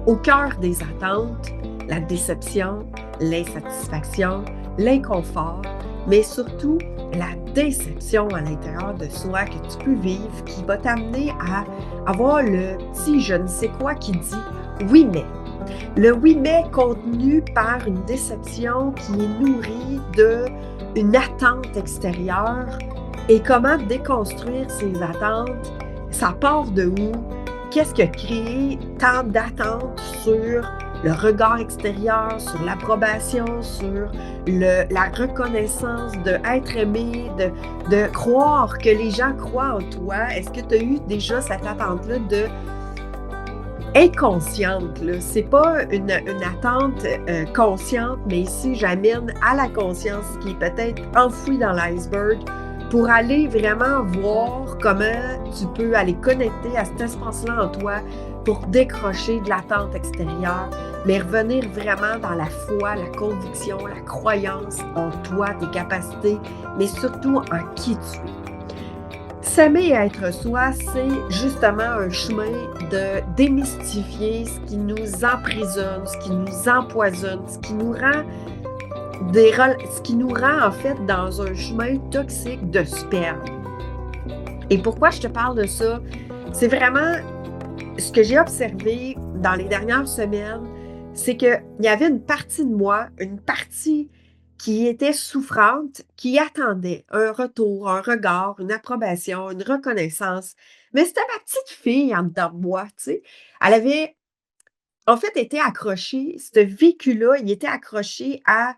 Au cœur des attentes, la déception, l'insatisfaction, l'inconfort, mais surtout la déception à l'intérieur de soi que tu peux vivre qui va t'amener à avoir le petit je ne sais quoi qui dit oui mais. Le oui mais contenu par une déception qui est nourrie d'une attente extérieure et comment déconstruire ces attentes, ça part de où? Qu'est-ce qui a créé tant d'attentes sur le regard extérieur, sur l'approbation, sur la reconnaissance d'être aimé, de croire que les gens croient en toi? Est-ce que tu as eu déjà cette attente-là de inconsciente, là? C'est pas une attente consciente, mais ici, j'amène à la conscience qui est peut-être enfouie dans l'iceberg pour aller vraiment voir comment tu peux aller connecter à cet espace-là en toi pour décrocher de l'attente extérieure, mais revenir vraiment dans la foi, la conviction, la croyance en toi, tes capacités, mais surtout en qui tu es. S'aimer et être soi, c'est justement un chemin de démystifier ce qui nous emprisonne, ce qui nous empoisonne, ce qui nous rend en fait dans un chemin toxique de se perdre. Et pourquoi je te parle de ça? C'est vraiment ce que j'ai observé dans les dernières semaines, c'est qu'il y avait une partie de moi, une partie qui était souffrante, qui attendait un retour, un regard, une approbation, une reconnaissance. Mais c'était ma petite fille en dedans de moi, tu sais. Elle avait, en fait, été accrochée, ce vécu-là, il était accroché à,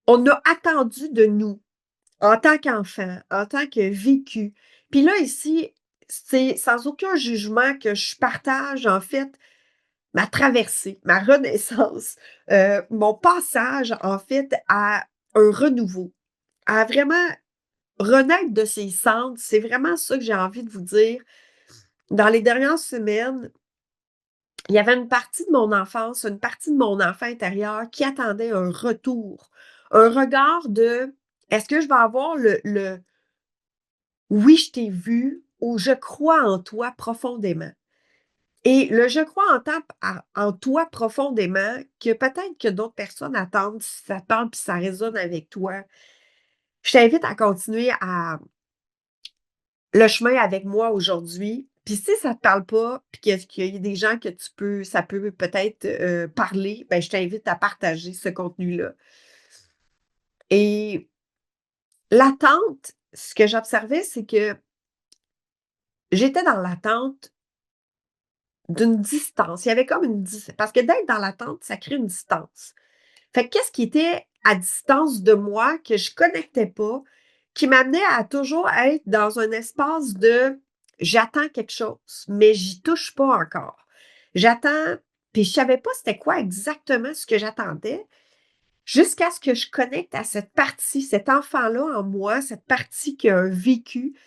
on a attendu de nous, en tant qu'enfant, en tant que vécu. Puis là, ici, c'est sans aucun jugement que je partage, en fait, ma traversée, ma renaissance, mon passage, en fait, à un renouveau, à vraiment renaître de ses cendres. C'est vraiment ça que j'ai envie de vous dire. Dans les dernières semaines, il y avait une partie de mon enfance, une partie de mon enfant intérieur qui attendait un retour, un regard de est-ce que je vais avoir le oui, je t'ai vu ou je crois en toi profondément. Et le je crois en toi profondément, que peut-être que d'autres personnes attendent, si ça tente puis ça résonne avec toi. Je t'invite à continuer à le chemin avec moi aujourd'hui. Puis si ça te parle pas, puis qu'il y a des gens que ça peut peut-être parler, ben je t'invite à partager ce contenu-là. Et l'attente, ce que j'observais, c'est que j'étais dans l'attente d'une distance. Il y avait comme une distance. Parce que d'être dans l'attente, ça crée une distance. Fait que qu'est-ce qui était à distance de moi, que je connectais pas, qui m'amenait à toujours être dans un espace de j'attends quelque chose, mais j'y touche pas encore. J'attends, puis je savais pas c'était quoi exactement ce que j'attendais, jusqu'à ce que je connecte à cette partie, cet enfant-là en moi, cette partie qui a un vécu,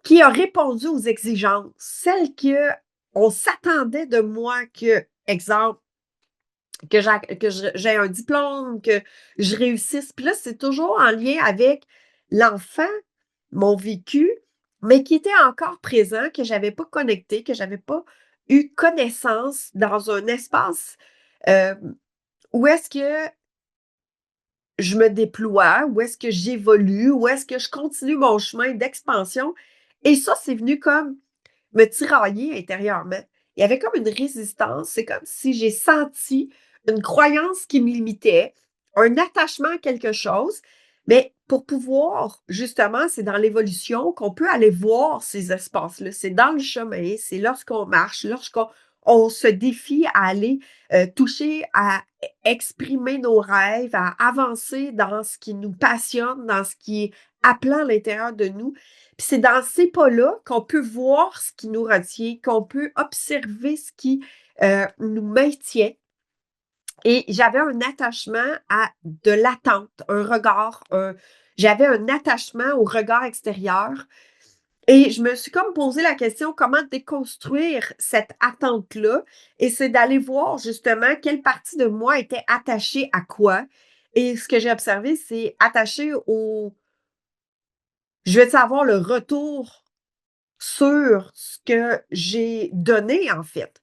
qui a répondu aux exigences, celle que on s'attendait de moi que, exemple, j'ai un diplôme, que je réussisse. Puis là, c'est toujours en lien avec l'enfant, mon vécu, mais qui était encore présent, que j'avais pas connecté, que j'avais pas eu connaissance dans un espace euh, où est-ce que je me déploie, où est-ce que j'évolue, où est-ce que je continue mon chemin d'expansion. Et ça, c'est venu comme me tirailler intérieurement. Il y avait comme une résistance. C'est comme si j'ai senti une croyance qui me limitait, un attachement à quelque chose. Mais pour pouvoir, justement, c'est dans l'évolution qu'on peut aller voir ces espaces-là. C'est dans le chemin, c'est lorsqu'on marche, lorsqu'on se défie à aller toucher, à exprimer nos rêves, à avancer dans ce qui nous passionne, dans ce qui est appelant à l'intérieur de nous. Puis c'est dans ces pas-là qu'on peut voir ce qui nous retient, qu'on peut observer ce qui nous maintient. Et j'avais un attachement à de l'attente, un regard, j'avais un attachement au regard extérieur. Et je me suis comme posé la question, comment déconstruire cette attente-là? Et c'est d'aller voir justement quelle partie de moi était attachée à quoi. Et ce que j'ai observé, c'est attaché au, je vais avoir le retour sur ce que j'ai donné, en fait.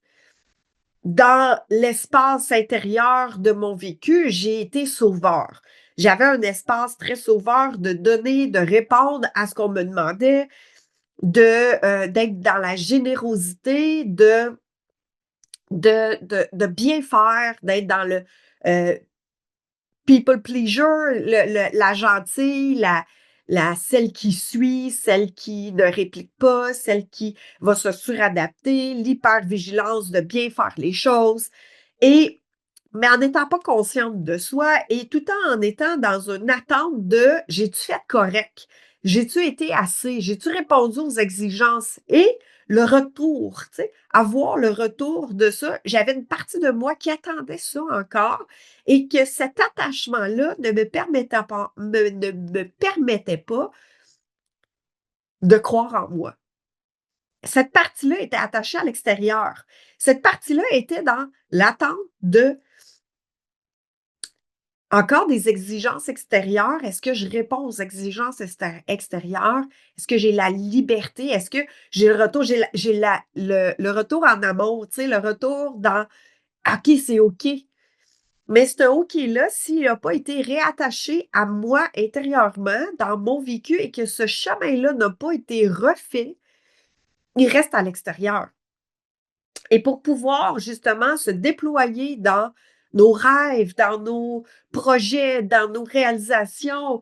dans l'espace intérieur de mon vécu, j'ai été sauveur. J'avais un espace très sauveur de donner, de répondre à ce qu'on me demandait, d'être dans la générosité, de bien faire, d'être dans le euh, people pleaser, la gentille, celle qui suit, celle qui ne réplique pas, celle qui va se suradapter, l'hypervigilance de bien faire les choses. Et mais en n'étant pas consciente de soi et tout en étant dans une attente de j'ai-tu fait correct? J'ai-tu été assez? J'ai-tu répondu aux exigences? Et le retour, tu sais, avoir le retour de ça, j'avais une partie de moi qui attendait ça encore et que cet attachement-là ne me permettait pas de croire en moi. Cette partie-là était attachée à l'extérieur. Cette partie-là était dans l'attente de encore des exigences extérieures. Est-ce que je réponds aux exigences extérieures? Est-ce que j'ai la liberté? Est-ce que j'ai le retour, le retour en amour, tu sais, le retour dans OK, c'est OK. Mais ce OK-là, s'il n'a pas été réattaché à moi intérieurement, dans mon vécu, et que ce chemin-là n'a pas été refait, il reste à l'extérieur. Et pour pouvoir justement se déployer dans nos rêves, dans nos projets, dans nos réalisations,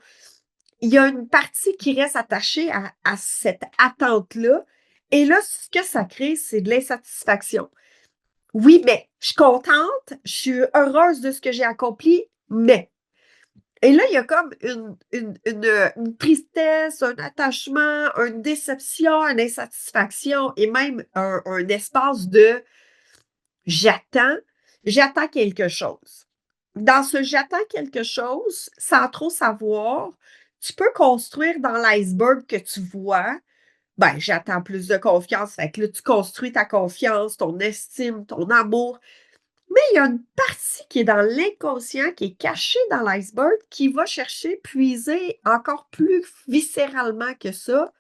il y a une partie qui reste attachée à cette attente-là. Et là, ce que ça crée, c'est de l'insatisfaction. Oui, mais je suis contente, je suis heureuse de ce que j'ai accompli, mais. Et là, il y a comme une tristesse, un attachement, une déception, une insatisfaction et même un espace de j'attends quelque chose. Dans ce j'attends quelque chose, sans trop savoir, tu peux construire dans l'iceberg que tu vois, ben, j'attends plus de confiance. Fait que là, tu construis ta confiance, ton estime, ton amour. Mais il y a une partie qui est dans l'inconscient, qui est cachée dans l'iceberg, qui va chercher, puiser encore plus viscéralement que ça.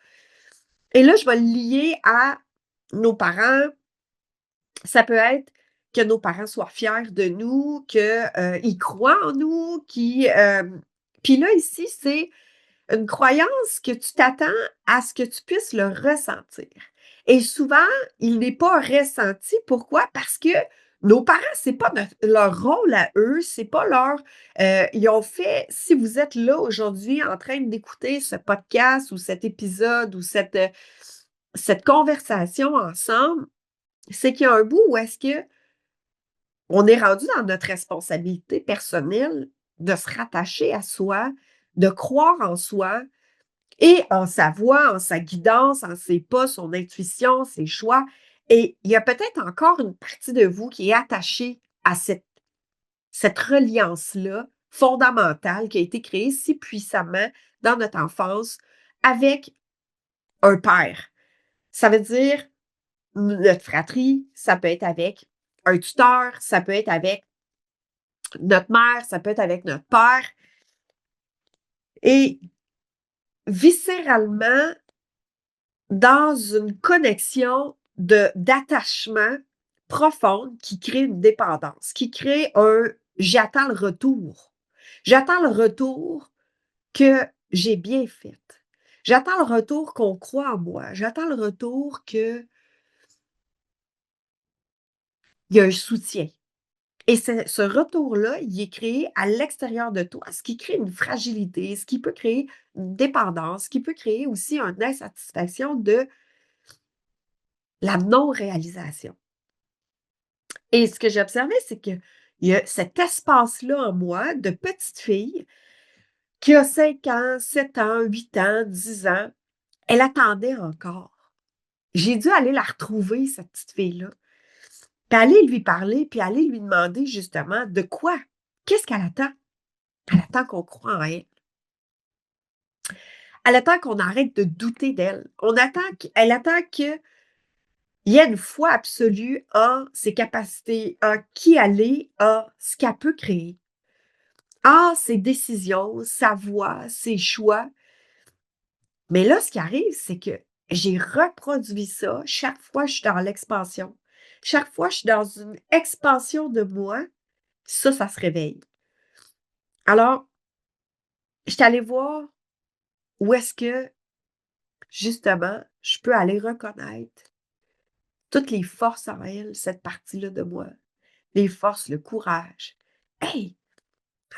Et là, je vais le lier à nos parents. Ça peut être que nos parents soient fiers de nous, qu'ils croient en nous, puis là, ici, c'est une croyance que tu t'attends à ce que tu puisses le ressentir. Et souvent, il n'est pas ressenti. Pourquoi? Parce que nos parents, c'est pas leur rôle à eux, c'est pas leur. Ils ont fait. Si vous êtes là aujourd'hui en train d'écouter ce podcast ou cet épisode ou cette conversation ensemble, c'est qu'il y a un bout où est-ce que on est rendu dans notre responsabilité personnelle de se rattacher à soi, de croire en soi et en sa voix, en sa guidance, en ses pas, son intuition, ses choix. Et il y a peut-être encore une partie de vous qui est attachée à cette reliance-là fondamentale qui a été créée si puissamment dans notre enfance avec un père. Ça veut dire notre fratrie, ça peut être avec un tuteur, ça peut être avec notre mère, ça peut être avec notre père. Et viscéralement, dans une connexion d'attachement profonde qui crée une dépendance, qui crée un j'attends le retour. J'attends le retour que j'ai bien fait. J'attends le retour qu'on croit en moi. J'attends le retour qu'il y a un soutien. Et ce retour-là, il est créé à l'extérieur de toi, ce qui crée une fragilité, ce qui peut créer une dépendance, ce qui peut créer aussi une insatisfaction de la non-réalisation. Et ce que j'ai observé, c'est qu'il y a cet espace-là en moi de petite fille qui a 5 ans, 7 ans, 8 ans, 10 ans. Elle attendait encore. J'ai dû aller la retrouver, cette petite fille-là. Puis aller lui parler, puis aller lui demander justement de quoi? Qu'est-ce qu'elle attend? Elle attend qu'on croit en elle. Elle attend qu'on arrête de douter d'elle. Elle attend qu'il y ait une foi absolue en ses capacités, en qui elle est, en ce qu'elle peut créer, en ses décisions, sa voix, ses choix. Mais là, ce qui arrive, c'est que j'ai reproduit ça chaque fois que je suis dans l'expansion. Chaque fois que je suis dans une expansion de moi, ça se réveille. Alors, je suis allée voir où est-ce que, justement, je peux aller reconnaître toutes les forces en elle, cette partie-là de moi. Les forces, le courage. Hey!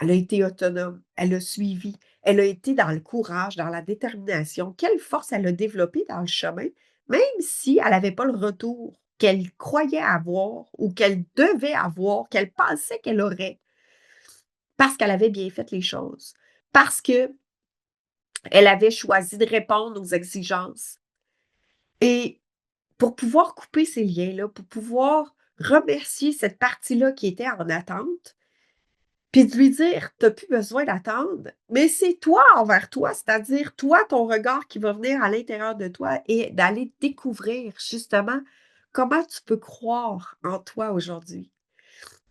Elle a été autonome, elle a suivi, elle a été dans le courage, dans la détermination. Quelle force elle a développée dans le chemin, même si elle n'avait pas le retour qu'elle croyait avoir ou qu'elle devait avoir, qu'elle pensait qu'elle aurait, parce qu'elle avait bien fait les choses, parce que elle avait choisi de répondre aux exigences. Et pour pouvoir couper ces liens-là, pour pouvoir remercier cette partie-là qui était en attente, puis de lui dire: «Tu plus besoin d'attendre, mais c'est toi envers toi», c'est-à-dire toi, ton regard qui va venir à l'intérieur de toi et d'aller découvrir justement comment tu peux croire en toi aujourd'hui.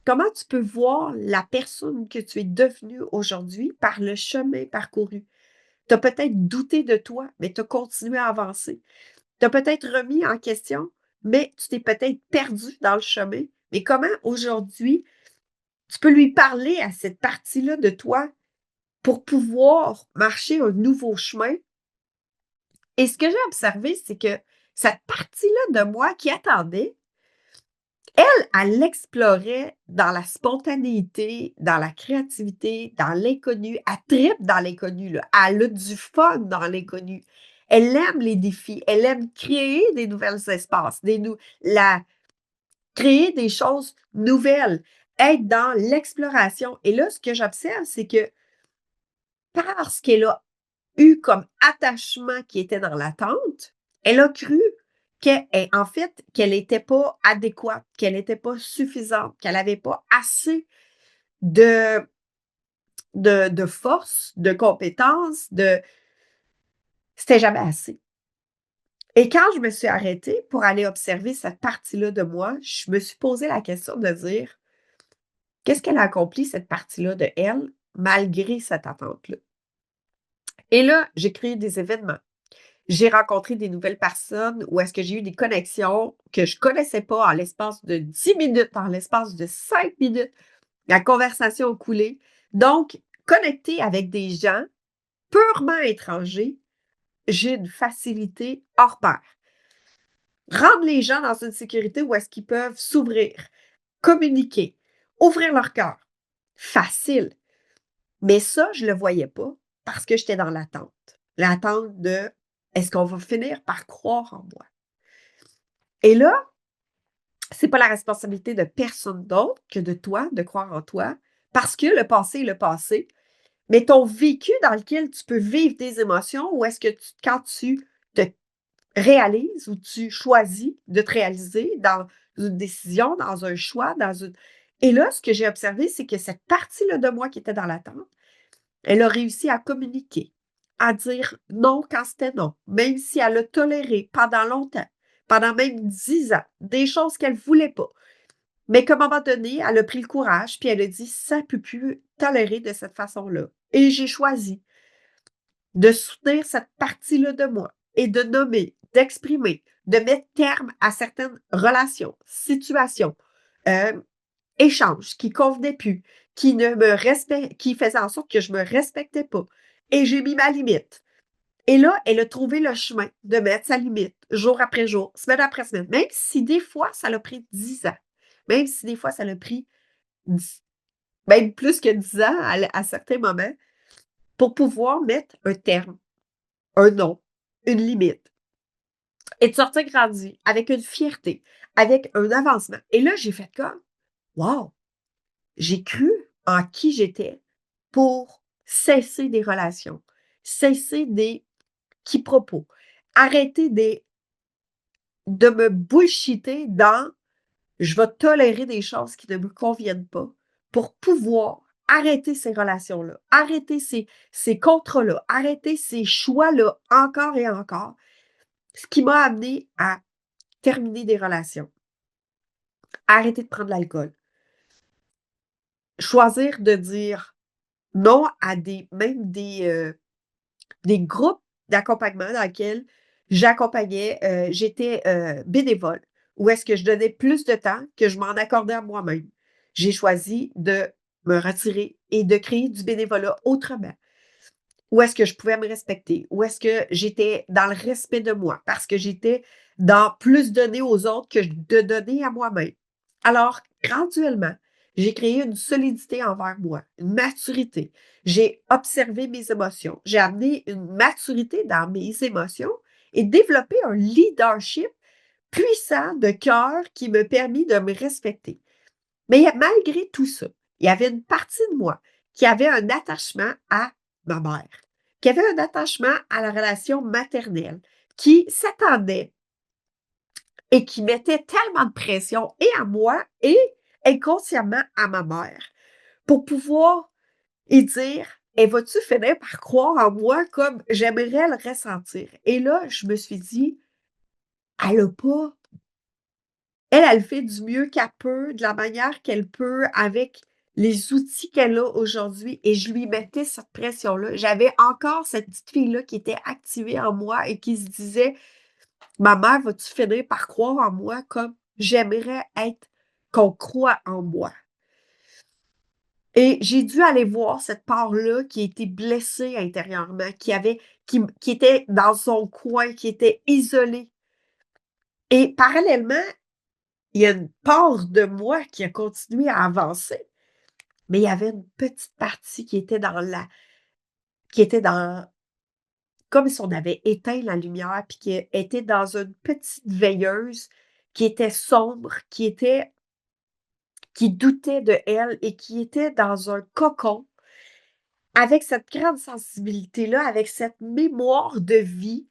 Comment tu peux voir la personne que tu es devenue aujourd'hui par le chemin parcouru. Tu as peut-être douté de toi, mais tu as continué à avancer. Tu as peut-être remis en question, mais tu t'es peut-être perdu dans le chemin. Mais comment aujourd'hui tu peux lui parler à cette partie-là de toi pour pouvoir marcher un nouveau chemin? Et ce que j'ai observé, c'est que cette partie-là de moi qui attendait, elle explorait dans la spontanéité, dans la créativité, dans l'inconnu. Elle tripe dans l'inconnu, là. Elle a du fun dans l'inconnu. Elle aime les défis. Elle aime créer des nouvelles espaces, créer des choses nouvelles, être dans l'exploration. Et là, ce que j'observe, c'est que parce qu'elle a eu comme attachement qui était dans l'attente, elle a cru en fait, qu'elle n'était pas adéquate, qu'elle n'était pas suffisante, qu'elle n'avait pas assez de, de force, de compétences, c'était jamais assez. Et quand je me suis arrêtée pour aller observer cette partie-là de moi, je me suis posé la question de dire, qu'est-ce qu'elle a accompli, cette partie-là de elle, malgré cette attente-là? Et là, j'ai créé des événements. J'ai rencontré des nouvelles personnes où est-ce que j'ai eu des connexions que je connaissais pas en l'espace de 10 minutes, en l'espace de 5 minutes. La conversation a coulé. Donc, connecter avec des gens purement étrangers, j'ai une facilité hors pair. Rendre les gens dans une sécurité où est-ce qu'ils peuvent s'ouvrir, communiquer, ouvrir leur cœur. Facile. Mais ça, je le voyais pas parce que j'étais dans l'attente. L'attente de est-ce qu'on va finir par croire en moi? Et là, c'est pas la responsabilité de personne d'autre que de toi de croire en toi, parce que le passé est le passé, mais ton vécu dans lequel tu peux vivre des émotions, ou est-ce que quand tu te réalises ou tu choisis de te réaliser dans une décision, dans un choix, dans une... Et là, ce que j'ai observé, c'est que cette partie-là de moi qui était dans l'attente, elle a réussi à communiquer, à dire non quand c'était non, même si elle a toléré pendant longtemps, pendant même 10 ans, des choses qu'elle ne voulait pas. Mais qu'à un moment donné, elle a pris le courage, puis elle a dit, ça ne peut plus tolérer de cette façon-là. Et j'ai choisi de soutenir cette partie-là de moi et de nommer, d'exprimer, de mettre terme à certaines relations, situations, euh, échanges qui convenaient plus, qui faisaient en sorte que je me respectais pas. Et j'ai mis ma limite. Et là, elle a trouvé le chemin de mettre sa limite jour après jour, semaine après semaine, même si des fois, ça l'a pris 10 ans, même si des fois, ça l'a pris même plus que 10 ans à certains moments, pour pouvoir mettre un terme, un nom, une limite et de sortir grandi avec une fierté, avec un avancement. Et là, j'ai fait comme, wow, j'ai cru en qui j'étais pour cesser des relations, cesser des quiproquos, arrêter de me bullshiter dans je vais tolérer des choses qui ne me conviennent pas pour pouvoir arrêter ces relations-là, arrêter ces contrats-là, arrêter ces choix-là encore et encore, ce qui m'a amené à terminer des relations, arrêter de prendre l'alcool, choisir de dire non à des groupes d'accompagnement dans lesquels j'étais bénévole, où est-ce que je donnais plus de temps que je m'en accordais à moi-même. J'ai choisi de me retirer et de créer du bénévolat autrement. Où est-ce que je pouvais me respecter? Où est-ce que j'étais dans le respect de moi? Parce que j'étais dans plus donner aux autres que de donner à moi-même. Alors, graduellement, j'ai créé une solidité envers moi, une maturité. J'ai observé mes émotions. J'ai amené une maturité dans mes émotions et développé un leadership puissant de cœur qui me permit de me respecter. Mais malgré tout ça, il y avait une partie de moi qui avait un attachement à ma mère, qui avait un attachement à la relation maternelle, qui s'attendait et qui mettait tellement de pression et à moi et inconsciemment à ma mère pour pouvoir y dire, et vas-tu finir par croire en moi comme j'aimerais le ressentir? Et là, je me suis dit, elle n'a pas elle fait du mieux qu'elle peut, de la manière qu'elle peut, avec les outils qu'elle a aujourd'hui et je lui mettais cette pression-là. J'avais encore cette petite fille-là qui était activée en moi et qui se disait: «Ma mère, vas-tu finir par croire en moi comme j'aimerais être qu'on croit en moi?» Et j'ai dû aller voir cette part-là qui était blessée intérieurement, qui était dans son coin, qui était isolée. Et parallèlement, il y a une part de moi qui a continué à avancer, mais il y avait une petite partie qui était dans comme si on avait éteint la lumière, puis qui était dans une petite veilleuse qui était sombre, qui doutait de elle et qui était dans un cocon avec cette grande sensibilité-là, avec cette mémoire de vie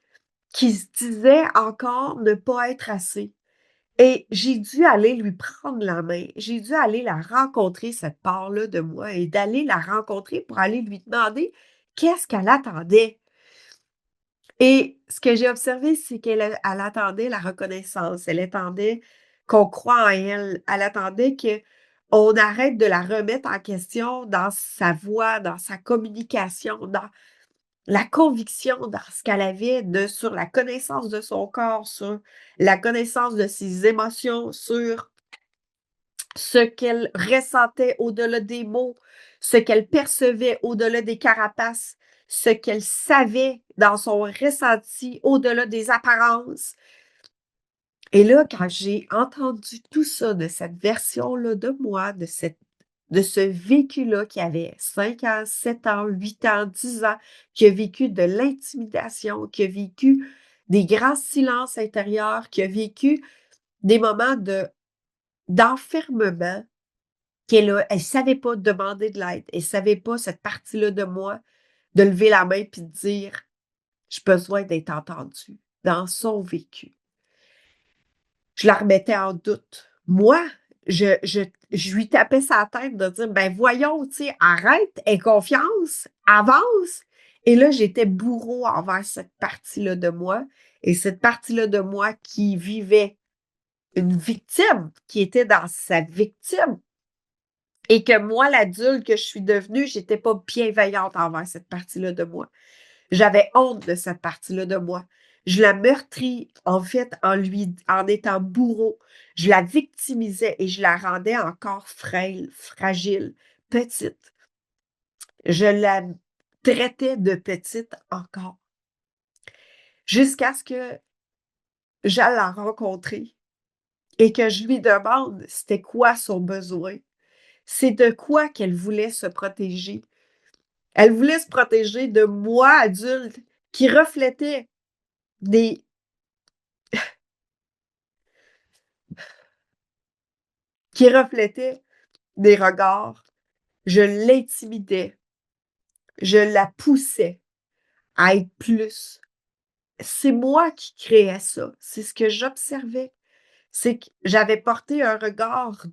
qui se disait encore ne pas être assez. Et j'ai dû aller lui prendre la main. J'ai dû aller la rencontrer, cette part-là de moi, et d'aller la rencontrer pour aller lui demander qu'est-ce qu'elle attendait. Et ce que j'ai observé, c'est elle attendait la reconnaissance. Elle attendait qu'on croie en elle. Elle attendait qu'on arrête de la remettre en question dans sa voix, dans sa communication, dans la conviction dans ce qu'elle avait sur la connaissance de son corps, sur la connaissance de ses émotions, sur ce qu'elle ressentait au-delà des mots, ce qu'elle percevait au-delà des carapaces, ce qu'elle savait dans son ressenti au-delà des apparences. Et là, quand j'ai entendu tout ça de cette version-là de moi, de ce vécu-là qui avait 5 ans, 7 ans, 8 ans, 10 ans, qui a vécu de l'intimidation, qui a vécu des grands silences intérieurs, qui a vécu des moments d'enfermement, elle savait pas demander de l'aide. Elle savait pas, cette partie-là de moi, de lever la main puis de dire: «J'ai besoin d'être entendue» dans son vécu. Je la remettais en doute. Moi, je lui tapais sa tête de dire: «Ben voyons, tu sais, arrête, aie confiance, avance». Et là, j'étais bourreau envers cette partie-là de moi et cette partie-là de moi qui vivait une victime, qui était dans sa victime. Et que moi, l'adulte que je suis devenue, j'étais pas bienveillante envers cette partie-là de moi. J'avais honte de cette partie-là de moi. Je la meurtris, en fait, en étant bourreau. Je la victimisais et je la rendais encore frêle, fragile, petite. Je la traitais de petite encore. Jusqu'à ce que j'aille la rencontrer et que je lui demande c'était quoi son besoin. C'est de quoi qu'elle voulait se protéger. Elle voulait se protéger de moi, adulte, qui reflétait des qui reflétait des regards. Je l'intimidais. Je la poussais à être plus. C'est moi qui créais ça. C'est ce que j'observais. C'est que j'avais porté un regard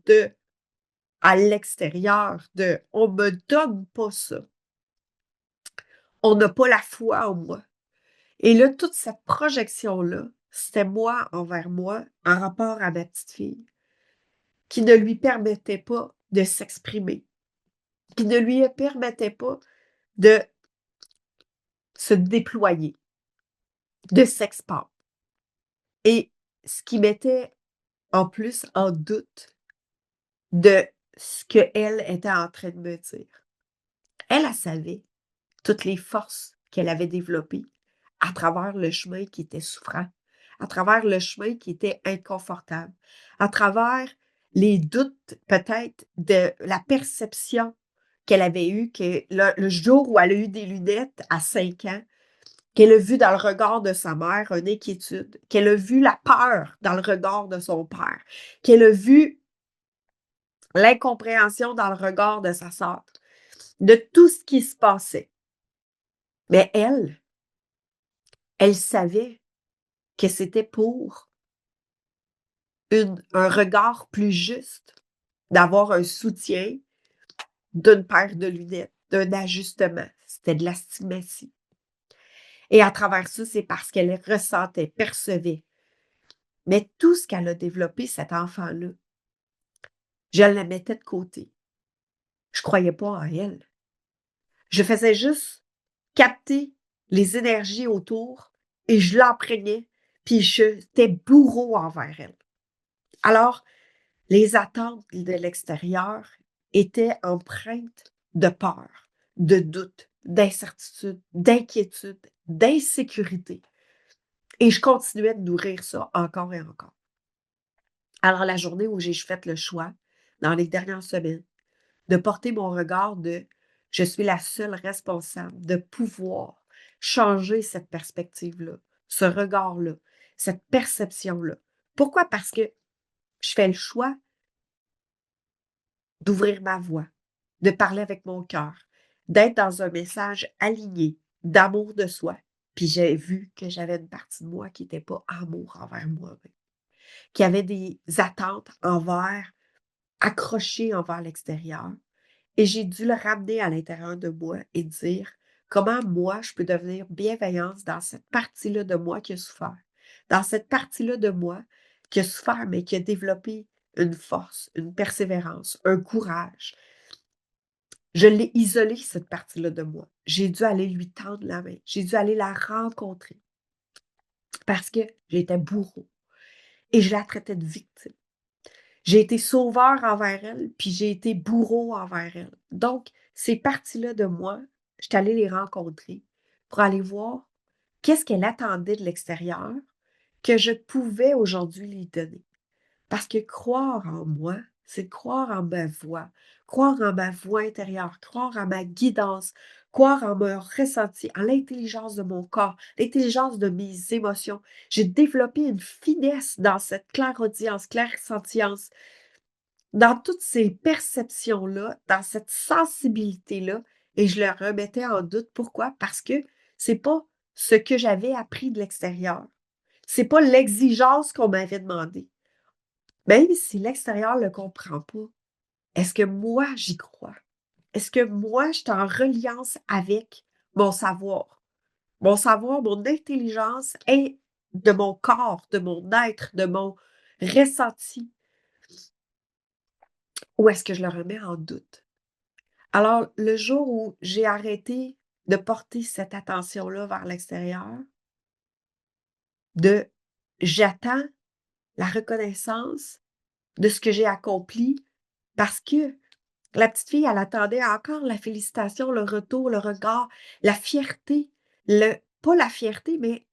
à l'extérieur de on me donne pas ça. On n'a pas la foi en moi. Et là, toute cette projection-là, c'était moi envers moi en rapport à ma petite fille, qui ne lui permettait pas de s'exprimer, qui ne lui permettait pas de se déployer, de s'expandre. Et ce qui m'était en plus en doute de ce qu'elle était en train de me dire. Elle savait toutes les forces qu'elle avait développées à travers le chemin qui était souffrant, à travers le chemin qui était inconfortable, à travers les doutes peut-être de la perception qu'elle avait eue, que le jour où elle a eu des lunettes à 5 ans, qu'elle a vu dans le regard de sa mère une inquiétude, qu'elle a vu la peur dans le regard de son père, qu'elle a vu l'incompréhension dans le regard de sa sœur, de tout ce qui se passait. Mais elle savait que c'était pour un regard plus juste, d'avoir un soutien d'une paire de lunettes, d'un ajustement. C'était de la stigmatie. Et à travers ça, c'est parce qu'elle ressentait, percevait. Mais tout ce qu'elle a développé, cet enfant-là, je la mettais de côté. Je croyais pas en elle. Je faisais juste capter les énergies autour et je l'empreignais, puis j'étais bourreau envers elle. Alors, les attentes de l'extérieur étaient empreintes de peur, de doute, d'incertitude, d'inquiétude, d'insécurité. Et je continuais de nourrir ça encore et encore. Alors, la journée où j'ai fait le choix, dans les dernières semaines, de porter mon regard de je suis la seule responsable de pouvoir changer cette perspective-là, ce regard-là, cette perception-là. Pourquoi? Parce que je fais le choix d'ouvrir ma voix, de parler avec mon cœur, d'être dans un message aligné, d'amour de soi. Puis j'ai vu que j'avais une partie de moi qui n'était pas amour envers moi-même, qui avait des attentes accrochées envers l'extérieur. Et j'ai dû le ramener à l'intérieur de moi et dire comment moi, je peux devenir bienveillance dans cette partie-là de moi qui a souffert, dans cette partie-là de moi qui a souffert, mais qui a développé une force, une persévérance, un courage. Je l'ai isolée, cette partie-là de moi. J'ai dû aller lui tendre la main. J'ai dû aller la rencontrer parce que j'étais bourreau et je la traitais de victime. J'ai été sauveur envers elle, puis j'ai été bourreau envers elle. Donc, ces parties-là de moi, je suis allée les rencontrer pour aller voir qu'est-ce qu'elle attendait de l'extérieur que je pouvais aujourd'hui lui donner. Parce que croire en moi, c'est croire en ma voix intérieure, croire en ma guidance, croire en mon ressenti, en l'intelligence de mon corps, l'intelligence de mes émotions. J'ai développé une finesse dans cette clairaudience, clairsentience, dans toutes ces perceptions-là, dans cette sensibilité-là, et je le remettais en doute. Pourquoi? Parce que c'est pas ce que j'avais appris de l'extérieur. C'est pas l'exigence qu'on m'avait demandé. Même si l'extérieur ne le comprend pas, est-ce que moi, j'y crois? Est-ce que moi, je suis en reliance avec mon savoir? Mon savoir, mon intelligence et de mon corps, de mon être, de mon ressenti? Ou est-ce que je le remets en doute? Alors, le jour où j'ai arrêté de porter cette attention-là vers l'extérieur, de j'attends la reconnaissance de ce que j'ai accompli parce que la petite fille, elle attendait encore la félicitation, le retour, le regard, la fierté, pas la fierté, mais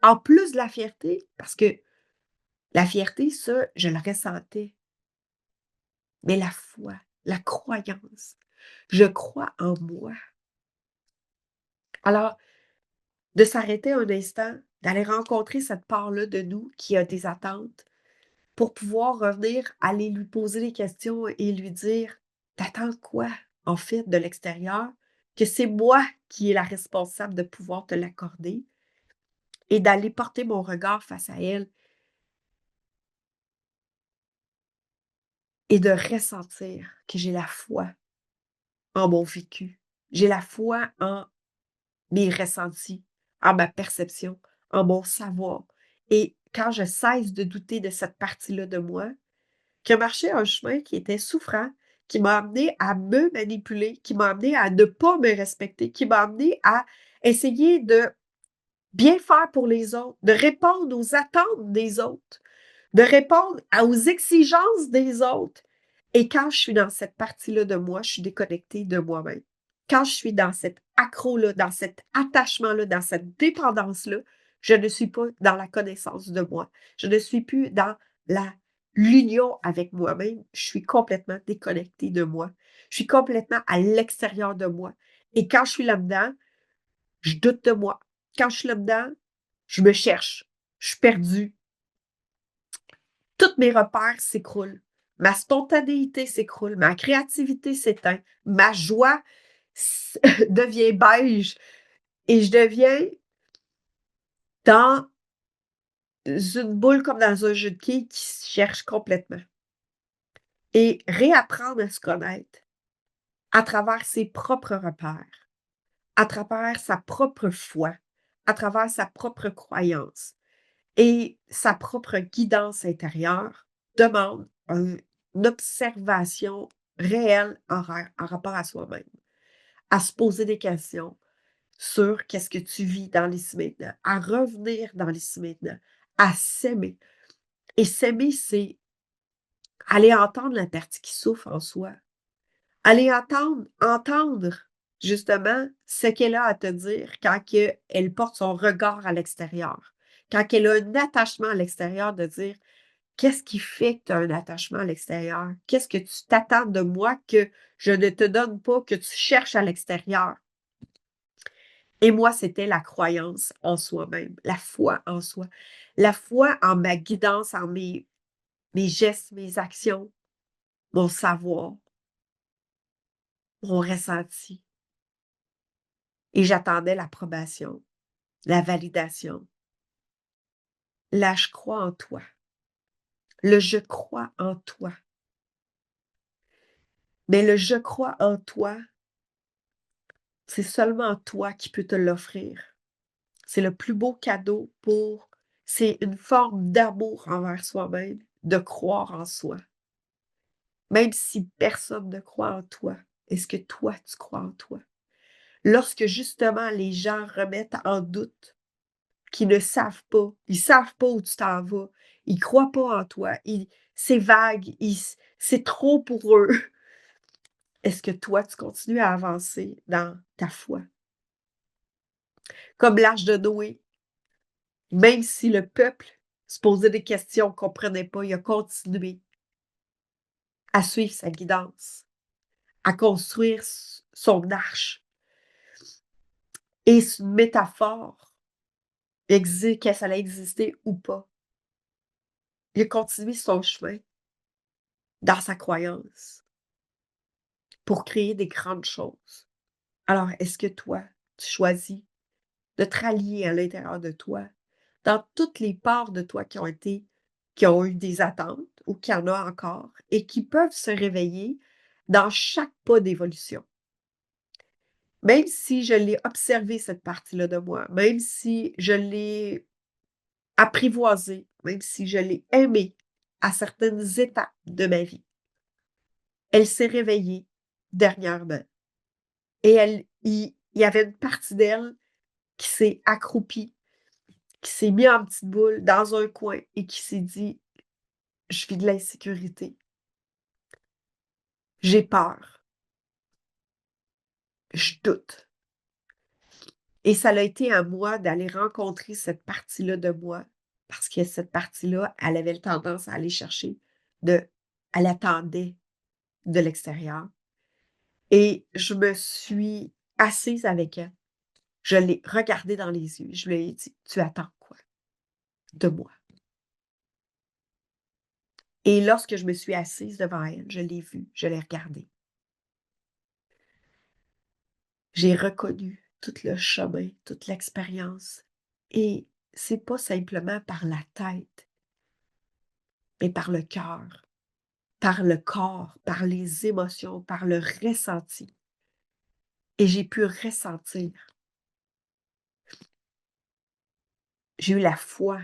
en plus de la fierté, parce que la fierté, ça, je le ressentais, mais la foi, la croyance, je crois en moi. Alors, de s'arrêter un instant, d'aller rencontrer cette part-là de nous qui a des attentes pour pouvoir revenir, aller lui poser des questions et lui dire: «T'attends quoi, en fait, de l'extérieur? Que c'est moi qui est la responsable de pouvoir te l'accorder» et d'aller porter mon regard face à elle et de ressentir que j'ai la foi en mon vécu. J'ai la foi en mes ressentis, en ma perception, en mon savoir. Et quand je cesse de douter de cette partie-là de moi, qui a marché un chemin qui était souffrant, qui m'a amené à me manipuler, qui m'a amené à ne pas me respecter, qui m'a amené à essayer de bien faire pour les autres, de répondre aux attentes des autres, de répondre aux exigences des autres. Et quand je suis dans cette partie-là de moi, je suis déconnectée de moi-même. Quand je suis dans cet accro-là, dans cet attachement-là, dans cette dépendance-là, je ne suis pas dans la connaissance de moi. Je ne suis plus dans la l'union avec moi-même. Je suis complètement déconnectée de moi. Je suis complètement à l'extérieur de moi. Et quand je suis là-dedans, je doute de moi. Quand je suis là-dedans, je me cherche. Je suis perdue. Tous mes repères s'écroulent. Ma spontanéité s'écroule. Ma créativité s'éteint. Ma joie devient beige. Et je deviens dans une boule comme dans un jeu de quilles qui se cherche complètement. Et réapprendre à se connaître à travers ses propres repères, à travers sa propre foi, à travers sa propre croyance et sa propre guidance intérieure demande une observation réelle en rapport à soi-même, à se poser des questions sur qu'est-ce que tu vis dans l'ici maintenant, à revenir dans l'ici maintenant, à s'aimer. Et s'aimer, c'est aller entendre la partie qui souffre en soi, aller entendre justement ce qu'elle a à te dire quand elle porte son regard à l'extérieur, quand elle a un attachement à l'extérieur de dire qu'est-ce qui fait que tu as un attachement à l'extérieur? Qu'est-ce que tu t'attends de moi que je ne te donne pas, que tu cherches à l'extérieur? Et moi, c'était la croyance en soi-même, la foi en soi, la foi en ma guidance, en mes gestes, mes actions, mon savoir, mon ressenti. Et j'attendais l'approbation, la validation. Là, je crois en toi. Le je crois en toi. Mais le je crois en toi, c'est seulement toi qui peux te l'offrir. C'est le plus beau cadeau c'est une forme d'amour envers soi-même, de croire en soi. Même si personne ne croit en toi, est-ce que toi, tu crois en toi? Lorsque justement les gens remettent en doute, qui ne savent pas où tu t'en vas, ils croient pas en toi, c'est vague, c'est trop pour eux. Est-ce que toi, tu continues à avancer dans ta foi? Comme l'Arche de Noé, même si le peuple se posait des questions, ne comprenait pas, il a continué à suivre sa guidance, à construire son arche. Et c'est une métaphore, qu'elle allait exister ou pas. Il a continué son chemin dans sa croyance pour créer des grandes choses. Alors, est-ce que toi, tu choisis de te rallier à l'intérieur de toi, dans toutes les parts de toi qui ont eu des attentes ou qui en ont encore et qui peuvent se réveiller dans chaque pas d'évolution? Même si je l'ai observé, cette partie-là de moi, même si je l'ai apprivoisée, même si je l'ai aimée à certaines étapes de ma vie, elle s'est réveillée dernièrement. Et il y avait une partie d'elle qui s'est accroupie, qui s'est mis en petite boule dans un coin et qui s'est dit: «Je vis de l'insécurité. J'ai peur. Je doute». Et ça l'a été à moi d'aller rencontrer cette partie-là de moi, parce que cette partie-là, elle avait tendance à aller chercher elle attendait de l'extérieur. Et je me suis assise avec elle. Je l'ai regardée dans les yeux. Je lui ai dit: «Tu attends quoi de moi?» Et lorsque je me suis assise devant elle, je l'ai vue, je l'ai regardée. J'ai reconnu tout le chemin, toute l'expérience. Et c'est pas simplement par la tête, mais par le cœur, par le corps, par les émotions, par le ressenti. Et j'ai pu ressentir. J'ai eu la foi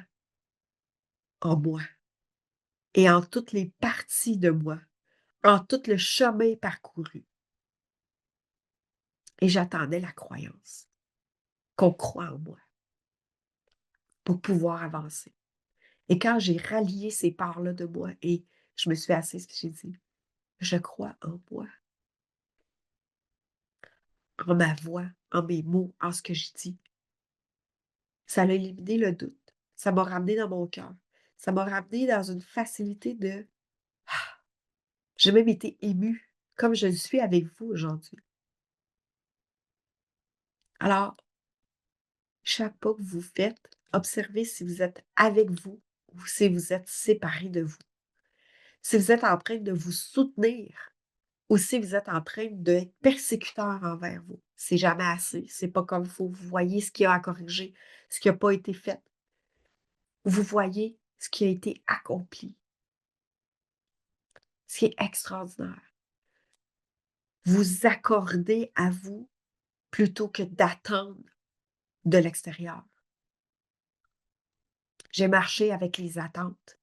en moi et en toutes les parties de moi, en tout le chemin parcouru. Et j'attendais la croyance, qu'on croit en moi pour pouvoir avancer. Et quand j'ai rallié ces parts-là de moi et je me suis assise puis j'ai dit: «Je crois en moi, en ma voix, en mes mots, en ce que je dis». Ça a éliminé le doute. Ça m'a ramené dans mon cœur. Ça m'a ramené dans une facilité de j'ai même été émue, comme je le suis avec vous aujourd'hui. Alors, chaque pas que vous faites, observez si vous êtes avec vous ou si vous êtes séparés de vous. Si vous êtes en train de vous soutenir ou si vous êtes en train d'être persécuteur envers vous. C'est jamais assez. C'est pas comme il faut. Vous voyez ce qu'il y a à corriger, ce qui n'a pas été fait. Vous voyez ce qui a été accompli, ce qui est extraordinaire. Vous accordez à vous plutôt que d'attendre de l'extérieur. J'ai marché avec les attentes.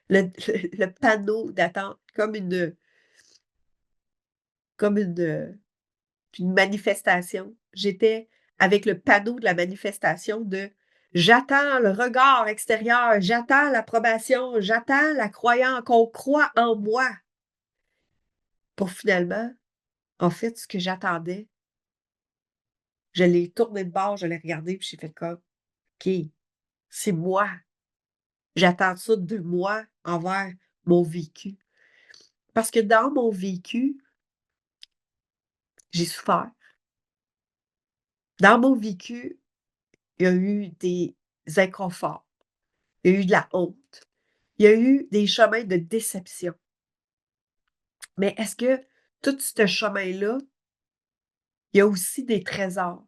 Le panneau d'attente, comme une manifestation. J'étais avec le panneau de la manifestation de j'attends le regard extérieur, j'attends l'approbation, j'attends la croyance, qu'on croit en moi. Pour finalement, en fait, ce que j'attendais, je l'ai tourné de bord, je l'ai regardé, puis j'ai fait comme OK, c'est moi. J'attends ça de moi envers mon vécu. Parce que dans mon vécu, j'ai souffert. Dans mon vécu, il y a eu des inconforts, il y a eu de la honte, il y a eu des chemins de déception. Mais est-ce que tout ce chemin-là, il y a aussi des trésors,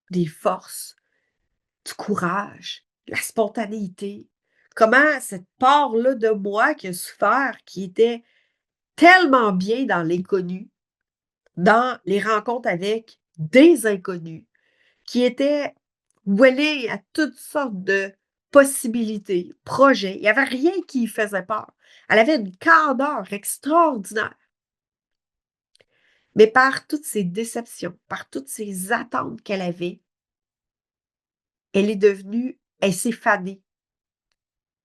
des forces, du courage, la spontanéité? Comment cette part-là de moi qui a souffert, qui était tellement bien dans l'inconnu, dans les rencontres avec des inconnus, qui était mêlée à toutes sortes de possibilités, projets. Il n'y avait rien qui y faisait peur. Elle avait une candeur extraordinaire. Mais par toutes ces déceptions, par toutes ces attentes qu'elle avait, elle s'est fanée.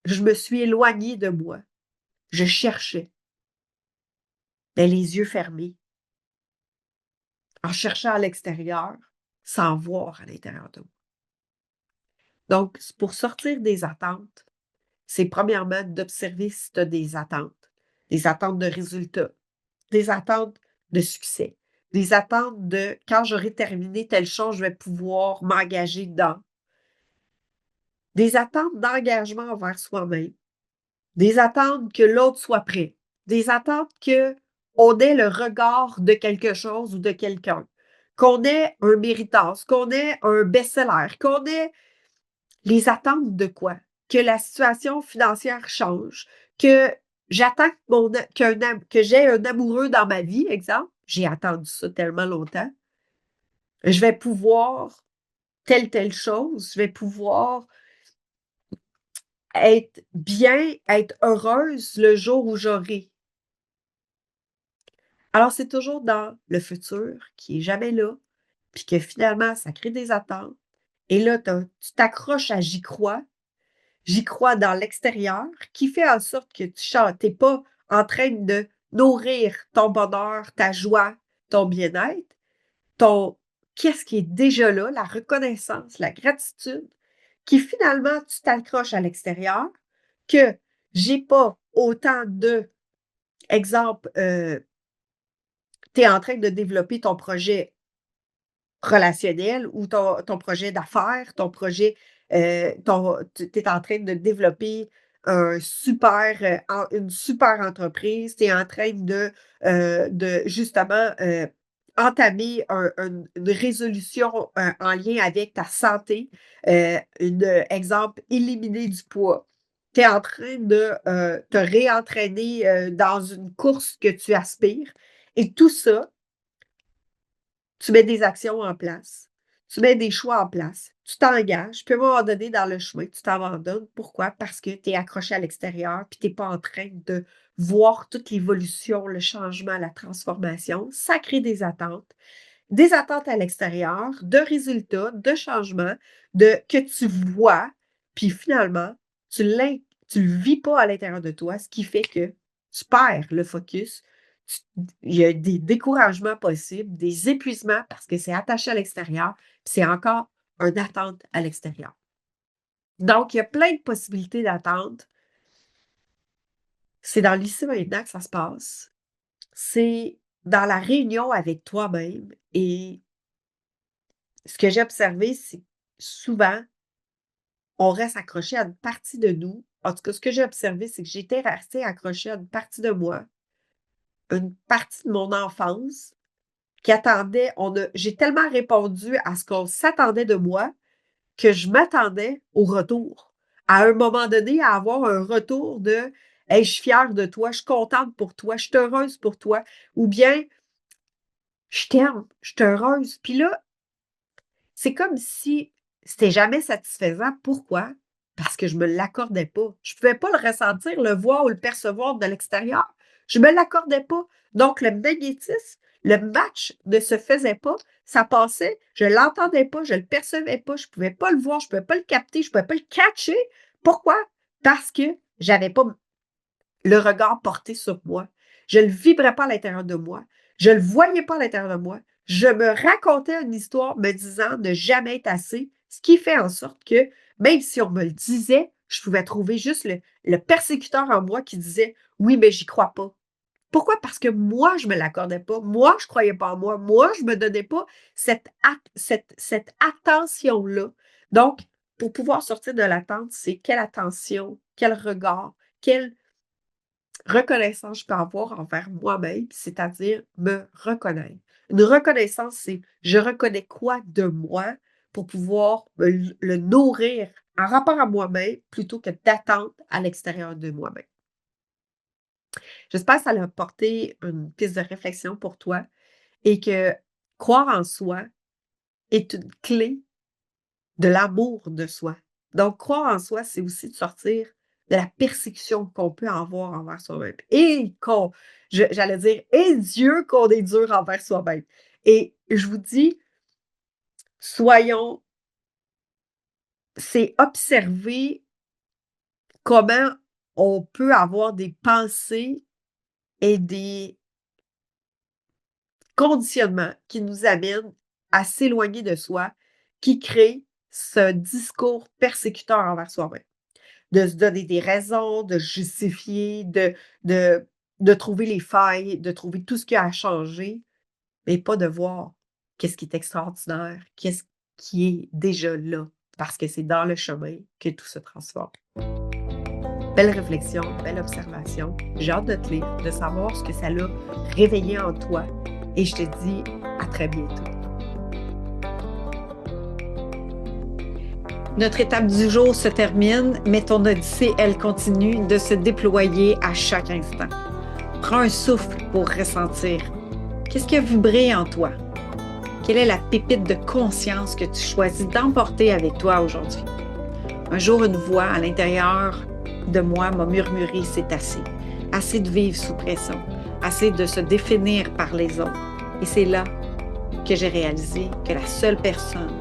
Je me suis éloignée de moi. Je cherchais, mais les yeux fermés, en cherchant à l'extérieur, sans voir à l'intérieur de moi. Donc, pour sortir des attentes, c'est premièrement d'observer si tu as des attentes de résultats, des attentes de succès, des attentes de quand j'aurai terminé telle chose, je vais pouvoir m'engager dedans, des attentes d'engagement envers soi-même, des attentes que l'autre soit prêt, des attentes qu'on ait le regard de quelque chose ou de quelqu'un, qu'on ait un méritage, qu'on ait un best-seller, qu'on ait les attentes de quoi? Que la situation financière change, que j'attends que, que j'ai un amoureux dans ma vie, exemple. J'ai attendu ça tellement longtemps. Je vais pouvoir telle chose, je vais pouvoir être bien, être heureuse le jour où j'aurai. Alors, c'est toujours dans le futur qui est jamais là, puis que finalement, ça crée des attentes. Et là, tu t'accroches à j'y crois. J'y crois dans l'extérieur, qui fait en sorte que tu n'es pas en train de nourrir ton bonheur, ta joie, ton bien-être, ton qu'est-ce qui est déjà là, la reconnaissance, la gratitude, qui finalement, tu t'accroches à l'extérieur, que j'ai pas autant de exemple, tu es en train de développer ton projet relationnel ou ton projet d'affaires, ton projet, tu es en train de développer un super, une super entreprise. Tu es en train de justement, entamer une résolution, en lien avec ta santé, exemple, éliminer du poids. Tu es en train de, te réentraîner, dans une course que tu aspires et tout ça tu mets des actions en place, tu mets des choix en place, tu t'engages, puis à un moment donné, dans le chemin, tu t'abandonnes. Pourquoi? Parce que tu es accroché à l'extérieur, puis tu n'es pas en train de voir toute l'évolution, le changement, la transformation. Ça crée des attentes à l'extérieur, de résultats, de changements, que tu vois, puis finalement, tu Tu le vis pas à l'intérieur de toi, ce qui fait que tu perds le focus. Il y a des découragements possibles, des épuisements parce que c'est attaché à l'extérieur, puis c'est encore une attente à l'extérieur. Donc, il y a plein de possibilités d'attente. C'est dans l'ici maintenant que ça se passe. C'est dans la réunion avec toi-même et ce que j'ai observé, c'est que souvent, on reste accroché à une partie de nous. En tout cas, ce que j'ai observé, c'est que j'étais restée accrochée à une partie de moi, une partie de mon enfance qui attendait. J'ai tellement répondu à ce qu'on s'attendait de moi que je m'attendais au retour. À un moment donné, à avoir un retour de hey, je suis fière de toi, je suis contente pour toi, je suis heureuse pour toi, ou bien je t'aime, je suis heureuse. Puis là, c'est comme si c'était jamais satisfaisant. Pourquoi? Parce que je me l'accordais pas. Je pouvais pas le ressentir, le voir ou le percevoir de l'extérieur. Je me l'accordais pas. Donc, le magnétisme, le match ne se faisait pas. Ça passait, je l'entendais pas, je le percevais pas, je pouvais pas le voir, je pouvais pas le capter, je pouvais pas le catcher. Pourquoi? Parce que j'avais pas le regard porté sur moi. Je ne le vibrais pas à l'intérieur de moi. Je ne le voyais pas à l'intérieur de moi. Je me racontais une histoire me disant de jamais être assez, ce qui fait en sorte que, même si on me le disait, je pouvais trouver juste le persécuteur en moi qui disait oui, mais j'y crois pas. Pourquoi? Parce que moi, je ne me l'accordais pas. Moi, je ne croyais pas en moi. Moi, je ne me donnais pas cette attention-là. Donc, pour pouvoir sortir de l'attente, c'est quelle attention, quel regard, quelle reconnaissance je peux avoir envers moi-même, c'est-à-dire me reconnaître. Une reconnaissance, c'est je reconnais quoi de moi pour pouvoir le nourrir en rapport à moi-même plutôt que d'attendre à l'extérieur de moi-même. J'espère que ça a apporté une piste de réflexion pour toi et que croire en soi est une clé de l'amour de soi. Donc, croire en soi, c'est aussi de sortir de la persécution qu'on peut avoir envers soi-même. Et j'allais dire, et Dieu qu'on est dur envers soi-même. Et je vous dis, c'est observer comment on peut avoir des pensées et des conditionnements qui nous amènent à s'éloigner de soi, qui créent ce discours persécuteur envers soi-même. De se donner des raisons, de justifier, de trouver les failles, de trouver tout ce qui a à changer, mais pas de voir qu'est-ce qui est extraordinaire, qu'est-ce qui est déjà là, parce que c'est dans le chemin que tout se transforme. Belle réflexion, belle observation. J'ai hâte de te lire, de savoir ce que ça l'a réveillé en toi, et je te dis à très bientôt. Notre étape du jour se termine, mais ton odyssée, elle continue de se déployer à chaque instant. Prends un souffle pour ressentir. Qu'est-ce qui a vibré en toi? Quelle est la pépite de conscience que tu choisis d'emporter avec toi aujourd'hui? Un jour, une voix à l'intérieur de moi m'a murmuré « c'est assez ». Assez de vivre sous pression, assez de se définir par les autres. Et c'est là que j'ai réalisé que la seule personne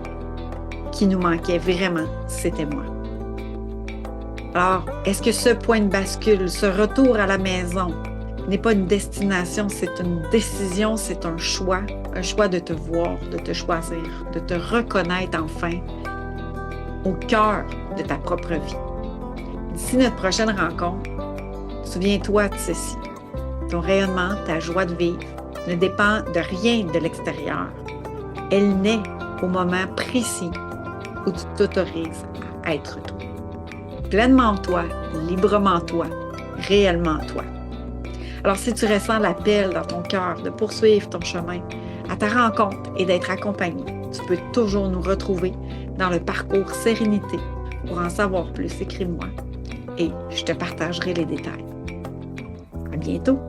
qui nous manquait vraiment, c'était moi. Alors, est-ce que ce point de bascule, ce retour à la maison, n'est pas une destination, c'est une décision, c'est un choix de te voir, de te choisir, de te reconnaître enfin au cœur de ta propre vie. D'ici notre prochaine rencontre, souviens-toi de ceci. Ton rayonnement, ta joie de vivre ne dépend de rien de l'extérieur. Elle naît au moment précis où tu t'autorises à être toi. Pleinement toi, librement toi, réellement toi. Alors si tu ressens l'appel dans ton cœur de poursuivre ton chemin à ta rencontre et d'être accompagné, tu peux toujours nous retrouver dans le parcours Sérénité. Pour en savoir plus, écris-moi et je te partagerai les détails. À bientôt!